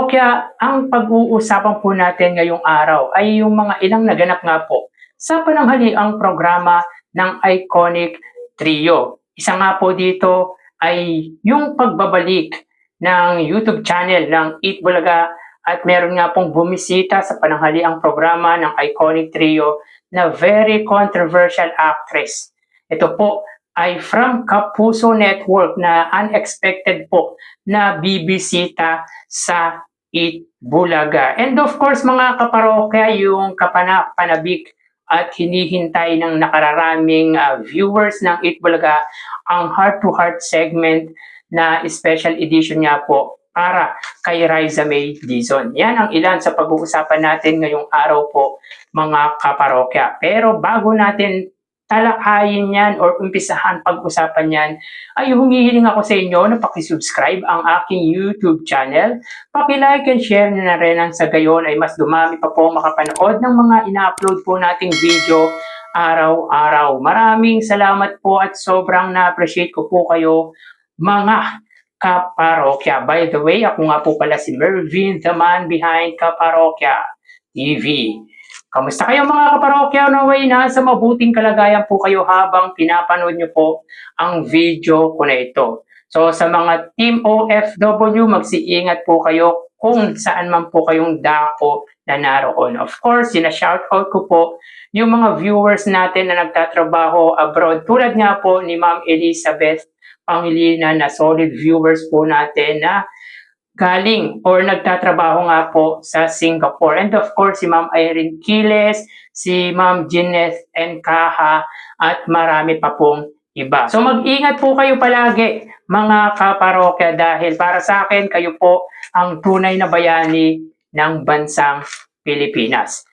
kaparokya, ang pag-uusapan po natin ngayong araw ay yung mga ilang naganap nga po sa pananghaliang programa ng Iconic Trio. Isa nga po dito ay yung pagbabalik ng YouTube channel ng Eat Bulaga at meron nga pong bumisita sa pananghaliang programa ng Iconic Trio na very controversial actress. Ito po ay from Kapuso Network na unexpected po na bibisita sa Eat Bulaga. And of course mga kaparokya, yung kapanak-panabik at hinihintay ng nakararaming viewers ng Eat Bulaga, ang heart-to-heart segment na special edition nga po para kay Riza May Dizon. Yan ang ilan sa pag-uusapan natin ngayong araw po mga kaparokya. Pero bago natin talakayin yan or umpisahan pag-usapan yan, ay humihiling ako sa inyo na pakisubscribe ang aking YouTube channel. Paki-like and share na rin ang sa gayon ay mas dumami pa po makapanood ng mga ina-upload po nating video araw-araw. Maraming salamat po at sobrang na-appreciate ko po kayo mga kaparokya. By the way, ako nga po pala si Mervin, the man behind Kaparokya TV. Kamusta kayo mga kaparokya? Naway nasa mabuting kalagayan po kayo habang pinapanood nyo po ang video ko na ito. So sa mga Team OFW, magsiingat po kayo kung saan man po kayong dako na naroon. Of course, sina-shoutout ko po yung mga viewers natin na nagtatrabaho abroad. Tulad nga po ni Ma'am Elizabeth Pangilinan na solid viewers po natin na galing or nagtatrabaho nga po sa Singapore. And of course, si Ma'am Irene Quiles, si Ma'am Jeanette Encaja, at marami pa pong iba. So mag-ingat po kayo palagi mga kaparokya dahil para sa akin, kayo po ang tunay na bayani ng bansang Pilipinas.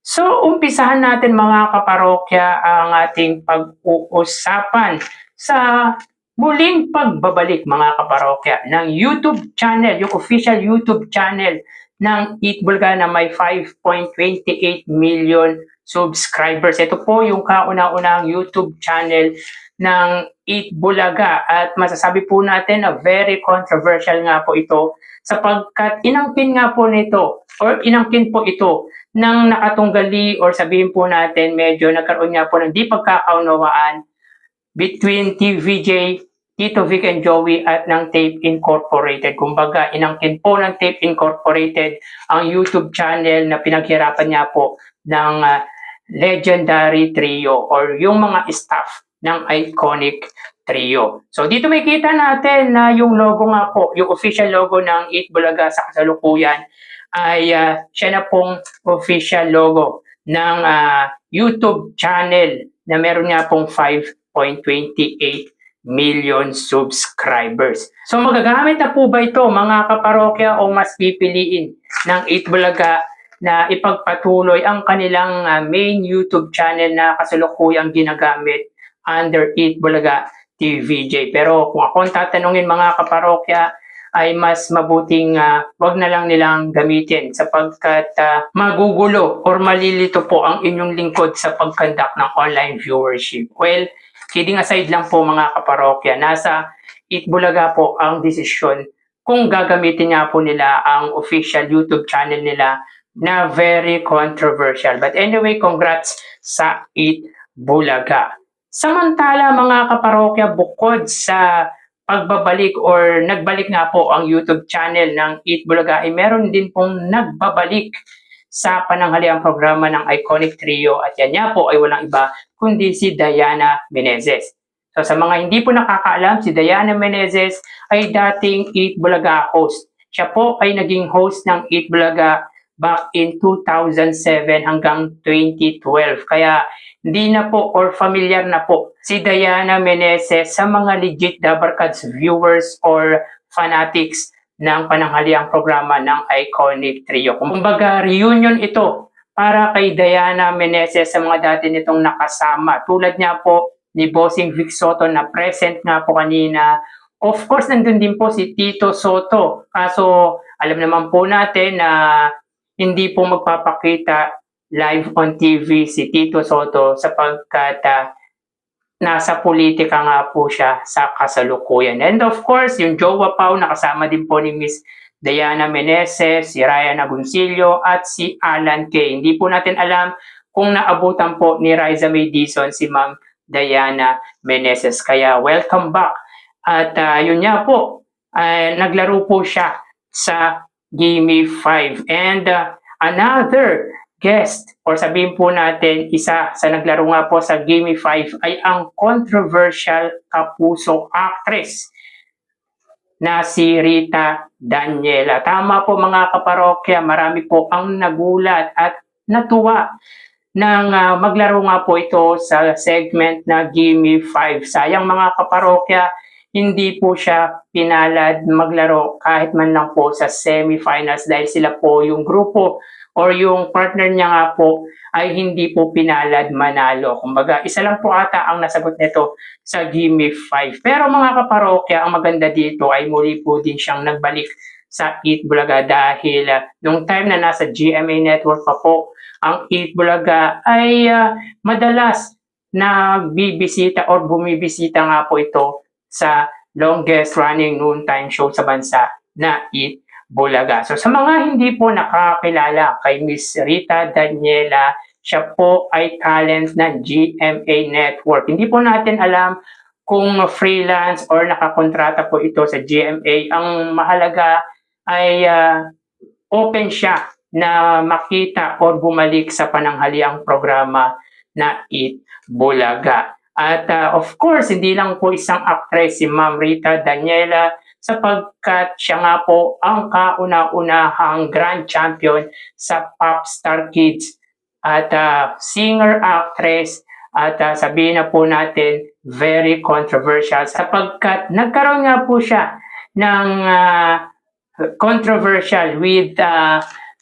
So umpisahan natin mga kaparokya ang ating pag-uusapan sa muling pagbabalik mga kaparokya ng YouTube channel, yung official YouTube channel ng Eat Bulaga na may 5.28 million subscribers. Ito po yung kauna-unang YouTube channel ng Eat Bulaga at masasabi po natin na very controversial nga po ito sapagkat inangkin nga po nito or inangkin po ito ng nakatunggali or sabihin po natin medyo nagkaroon nga po ng di pagkakaunawaan between TVJ, Tito Vic and Joey at ng Tape Incorporated. Kumbaga, inangkin po ng Tape Incorporated ang YouTube channel na pinaghirapan niya po ng legendary trio or yung mga staff ng Iconic Trio. So dito may kita natin na yung logo nga po, yung official logo ng Eat Bulaga sa kasalukuyan ay siya na pong official logo ng YouTube channel na meron nga pong 5.28 million subscribers. So magagamit na po ba ito mga kaparokya o mas pipiliin ng Eat Bulaga na ipagpatuloy ang kanilang main YouTube channel na kasalukuyang ginagamit under Eat Bulaga TVJ? Pero kung akong tatanungin mga kaparokya, ay mas mabuting wag na lang nilang gamitin sapagkat magugulo or malilito po ang inyong lingkod sa pagkandak ng online viewership. Well, kidding aside lang po mga kaparokya, nasa Eat Bulaga po ang desisyon kung gagamitin nga po nila ang official YouTube channel nila na very controversial. But anyway, congrats sa Eat Bulaga. Samantala mga kaparokya, bukod sa pagbabalik or nagbalik nga po ang YouTube channel ng Eat Bulaga ay meron din pong nagbabalik sa pananghaliang programa ng Iconic Trio at yan nga po ay walang iba kundi si Diana Menezes. So sa mga hindi po nakakaalam, si Diana Menezes ay dating Eat Bulaga host. Siya po ay naging host ng Eat Bulaga back in 2007 hanggang 2012. Kaya hindi na po or familiar na po si Diana Menezes sa mga legit Dabarkads viewers or fanatics ng pananghaliang programa ng Iconic Trio. Kumbaga reunion ito para kay Diana Menezes sa mga dati nitong nakasama. Tulad niya po ni Bossing Vic Soto na present nga po kanina. Of course, nandun din po si Tito Soto. Kaso alam naman po natin na hindi po magpapakita live on TV si Tito Soto sapagkat nasa politika nga po siya sa kasalukuyan. And of course, yung Jowa Pao, nakasama din po ni Miss Diana Meneses, si Ryan Agoncillo, at si Alan Kay. Hindi po natin alam kung naabutan po ni Riza May Dizon si Ma'am Diana Meneses. Kaya welcome back. At yun nga po, naglaro po siya sa Gimme 5. And another guest, or sabihin po natin, isa sa naglaro nga po sa Gimme 5 ay ang controversial kapuso actress na si Rita Daniela. Tama po mga kaparokya, marami po ang nagulat at natuwa nang maglaro nga po ito sa segment na Gimme 5. Sayang mga kaparokya, hindi po siya pinalad maglaro kahit man lang po sa semifinals dahil sila po yung grupo or yung partner niya nga po ay hindi po pinalad manalo. Kumbaga, isa lang po ata ang nasagot nito sa Gimme 5. Pero mga kaparokya, ang maganda dito ay muli po din siyang nagbalik sa Eat Bulaga dahil nung time na nasa GMA Network pa po, ang Eat Bulaga ay madalas na bibisita or bumibisita nga po ito sa longest running noontime show sa bansa na Eat Bulaga. So sa mga hindi po nakakilala kay Miss Rita Daniela, siya po ay talent ng GMA Network. Hindi po natin alam kung freelance or nakakontrata po ito sa GMA. Ang mahalaga ay open siya na makita or bumalik sa pananghaliang programa na Eat Bulaga. At of course, hindi lang po isang actress si Ma'am Rita Daniela sapagkat siya nga po ang kauna-unahang grand champion sa Popstar Kids at singer-actress at sabihin na po natin very controversial sapagkat nagkaroon nga po siya ng controversial with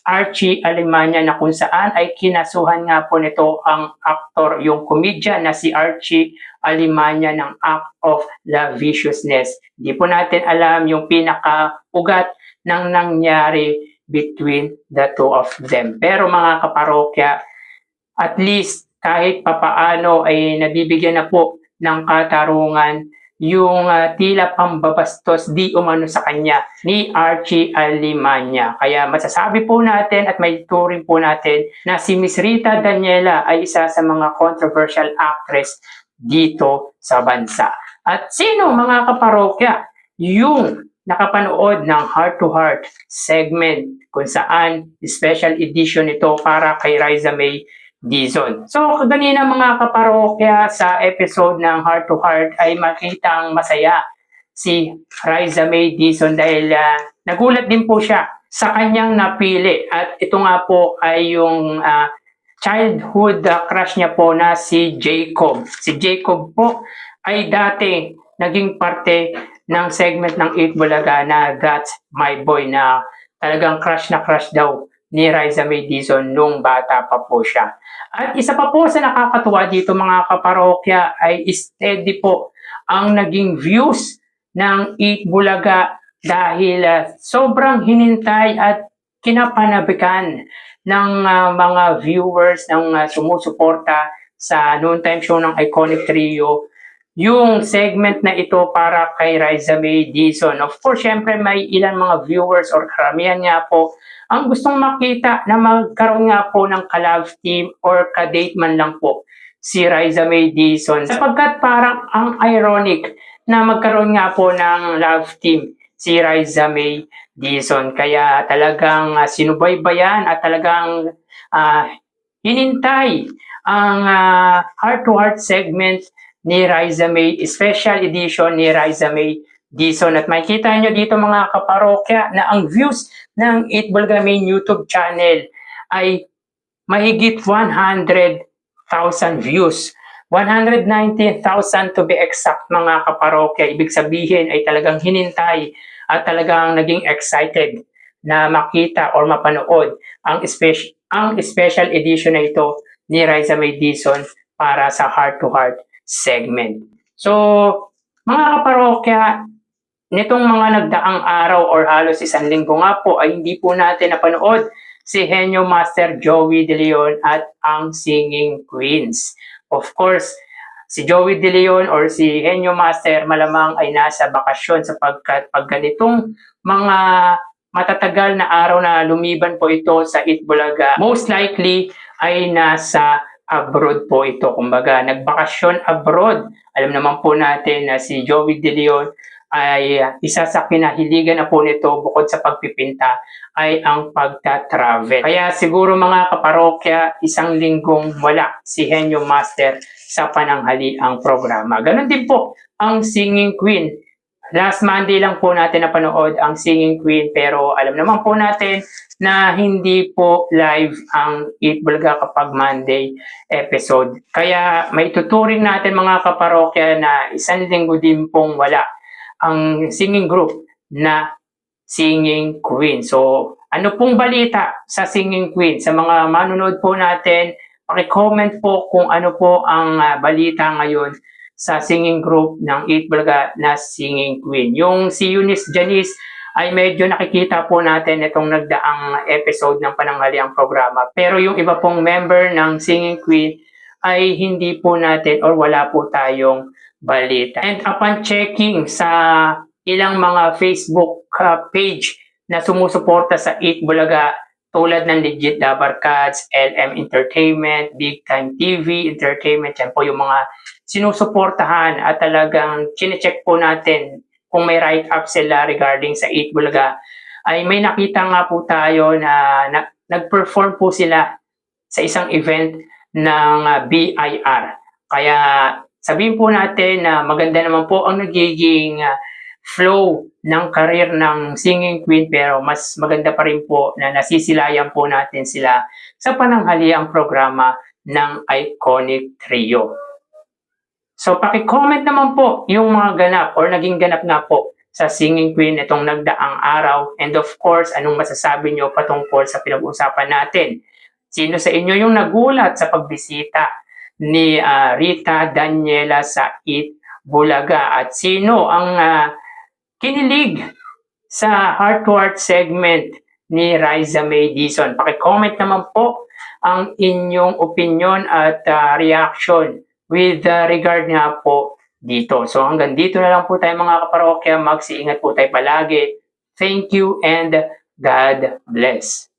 Archie Alemania na kung saan ay kinasuhan nga po nito ang aktor, yung comedian na si Archie Alemania ng act of lasciviousness. Di po natin alam yung pinaka-ugat ng nangyari between the two of them. Pero mga kaparokya, at least kahit papaano ay nabibigyan na po ng katarungan yung tila pambabastos di umano sa kanya ni Archie Alemania. Kaya masasabi po natin at may turing po natin na si Miss Rita Daniela ay isa sa mga controversial actress dito sa bansa. At sino mga kaparokya yung nakapanood ng Heart to Heart segment kung saan special edition ito para kay Riza May Dizon. So, kanina mga kaparokya sa episode ng Heart to Heart ay makitang masaya si Riza May Dizon dahil nagulat din po siya sa kanyang napili. At ito nga po ay yung childhood crush niya po na si Jacob. Si Jacob po ay dati naging parte ng segment ng Eat Bulaga na That's My Boy na talagang crush na crush daw ni Riza May Dizon nung bata pa po siya. At isa pa po sa nakakatuwa dito mga kaparokya ay steady po ang naging views ng Eat Bulaga dahil sobrang hinintay at kinapanabikan ng mga viewers ng sumusuporta sa noontime show ng Iconic Trio yung segment na ito para kay Riza May Dizon. Of course, syempre may ilang mga viewers or karamihan nga po ang gustong makita na magkaroon nga po ng ka-love team or ka-date man lang po si Riza May Dizon. Sapagkat parang ang ironic na magkaroon nga po ng love team si Riza May Dizon. Kaya talagang sinubaybayan at talagang hinintay ang heart-to-heart segment ni Riza May, special edition ni Riza May Dizon. At makikita nyo dito mga kaparokya na ang views ng Eat Bulaga main YouTube channel ay mahigit 100,000 views. 190,000 to be exact mga kaparokya. Ibig sabihin ay talagang hinintay at talagang naging excited na makita or mapanood ang special edition na ito ni Riza May Dizon para sa Heart to Heart segment. So, mga kaparokya, nitong mga nagdaang araw or halos isang linggo nga po ay hindi po natin napanood si Henyo Master Joey De Leon at ang Singing Queens. Of course, si Joey De Leon or si Henyo Master malamang ay nasa bakasyon sapagkat pag ganitong mga matatagal na araw na lumiban po ito sa Itbulaga. Most likely ay nasa abroad po ito. Kumbaga, nagbakasyon abroad. Alam naman po natin na si Joey De Leon ay isa sa kinahiligan na po nito bukod sa pagpipinta ay ang pagta-travel. Kaya siguro mga kaparokya, isang linggong wala si Henyo Master sa pananghaliang programa. Ganon din po ang Singing Queen. Last Monday lang po natin napanood ang Singing Queen, pero alam naman po natin na hindi po live ang Eat Bulaga kapag Monday episode. Kaya may tuturing natin mga kaparokya na isang linggo din pong wala ang singing group na Singing Queen. So, ano pong balita sa Singing Queen? Sa mga manonood po natin, paki-comment po kung ano po ang balita ngayon sa singing group ng Eat Bulaga na Singing Queen. Yung si Eunice Janice ay medyo nakikita po natin itong nagdaang episode ng pananghaliang programa. Pero yung iba pong member ng Singing Queen ay hindi po natin or wala po tayong balita. And upon checking sa ilang mga Facebook page na sumusuporta sa Eat Bulaga tulad ng Legit Dabarkads, LM Entertainment, Big Time TV Entertainment, yan po yung mga sinusuportahan at talagang chinecheck po natin kung may write-up sila regarding sa Eat Bulaga, ay may nakita nga po tayo na nag-perform po sila sa isang event ng BIR. Kaya sabihin po natin na maganda naman po ang nagiging flow ng career ng Singing Queen, pero mas maganda pa rin po na nasisilayan po natin sila sa pananghaliang programa ng Iconic Trio. So paki-comment naman po yung mga ganap or naging ganap nga po sa Singing Queen itong nagdaang araw, and of course, anong masasabi nyo patungkol sa pinag-usapan natin? Sino sa inyo yung nagulat sa pagbisita ni Rita Daniela sa Eat Bulaga? At sino ang kinilig sa heart-to-heart segment ni Riza May Dizon? Paki-comment naman po ang inyong opinion at reaction with regard nga po dito. So hanggang dito na lang po tayo mga kaparokya. Magsiingat po tayo palagi. Thank you and God bless.